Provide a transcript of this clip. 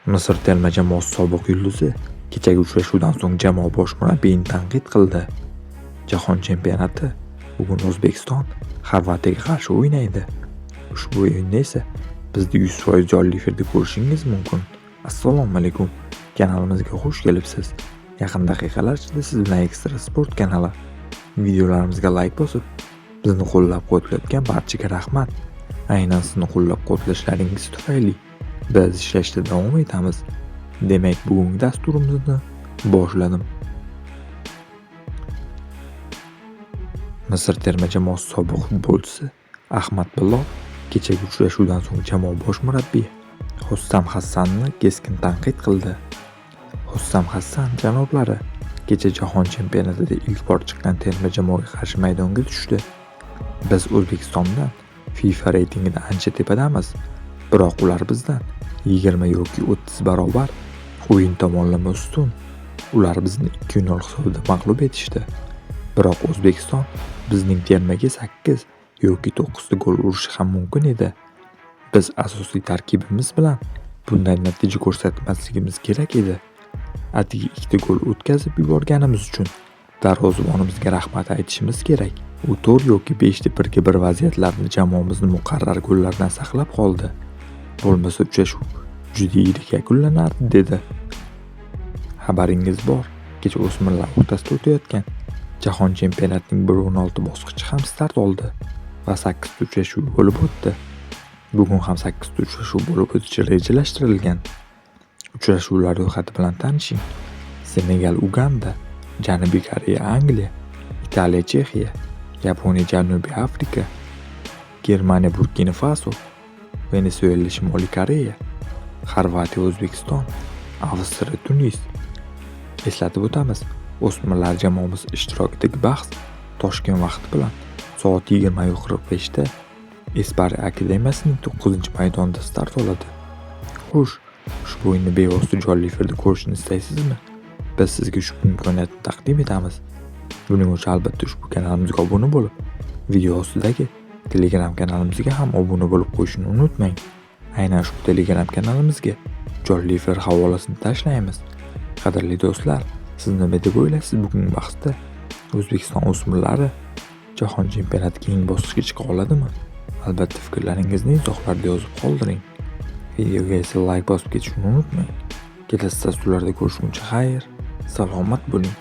Misr terma jamoasi sobiq yulduzi kechagi uchrashuvdan so'ng jamoa bosh murabbiyini tanqid qildi. Jahon chempionati bugun O'zbekiston Xorvatiyaga qarshi o'ynaydi. Ushbu o'yinda esa bizni 100% jonli efirda ko'rishingiz mumkin. Assalomu alaykum. Kanalimizga xush kelibsiz. Yaqin daqiqalar ichida siz bilan Ekstra Sport kanali. Videolarimizga like bosib, bizni qo'llab-quvvatlayotgan barchaga rahmat. Aynan sizni qo'llab-quvvatlashlaringiz tufayli biz ishlashda davom etamiz. Demak, bugungi dasturimizni boshladim. Misr terma jamoasi sobiq futbolchisi Ahmad Bilol kechagi uchrashuvdan so'ng jamoa bosh murabbiyi Hussam Hassanni keskin tanqid qildi. Hussam Hassan janoblari kecha jahon chempionatida ilk bor chiqqan terma jamoaga qarshi maydonga tushdi. Biz O'zbekistondan FIFA reytingida ancha tepadamiz, biroq ular bizdan 20 yoki 30 barobar o'yin tomonlama ustun. Ular bizni 2-0 hisobida mag'lub etishdi. Biroq O'zbekiston bizning termaga 8 yoki 9 ta gol urishi ham mumkin edi. Biz asosiy tarkibimiz bilan bunday natija ko'rsatmasligimiz kerak edi. Atigi 2 ta gol o'tkazib yuborganimiz uchun darvozabonimizga rahmat aytishimiz kerak. U 4 yoki 5 ta 1-1 vaziyatlarni jamoamizni muqarrar gollardan saqlab qoldi. Bo'lmasa uchrashuv juda yirik yakunlanardi dedi. Xabaringiz bor, kecha o'smirlar o'rtasida o'tayotgan Jahon chempionatining 1/16 bosqichi ham start oldi va 8 ta uchrashuv bo'lib o'tdi. Bugun ham 8 ta uchrashuv bo'lib o'tishi rejalashtirilgan. Uchrashuvlar ro'yxati bilan tanishing. Senegal Uganda, Janubiy Koreya Angliya, Italiya Chexiya, Yaponiya Janubiy Afrika, Germaniya Burkina Faso, Venesuela Shimoliy Koreya, Xorvatiya O'zbekiston, Avstriya Tunis. Eslatib o'tamiz, o'smirlar jamoamiz ishtirokidagi bahs Toshkent vaqti bilan soat 20:45 da Espari akademiyasining 9-maydonida start oladi. Xo'sh, ushbu o'yinni bevosita jonli efirda ko'rishni istaysizmi? Biz sizga shu imkoniyatni taqdim etamiz. Buning uchun albatta ushbu kanalimizga obuna bo'lib, video ostidagi Telegram kanalimizga ham obuna bo'lib qo'yishni unutmang. Aynan shu Telegram kanalimizga jonli efir havolasini tashlaymiz. Qadrli do'stlar, siz nima deb o'ylaysiz bugungi bahsda? O'zbekiston o'smirlari jahon chempionati keyingi bosqichga chiqa oladimi? Albatta fikrlaringizni izohlarda yozib qoldiring. Videoga esa like bosib ketishni unutmang. Kelasi dasturlarda ko'rishguncha xayr, salomat bo'ling.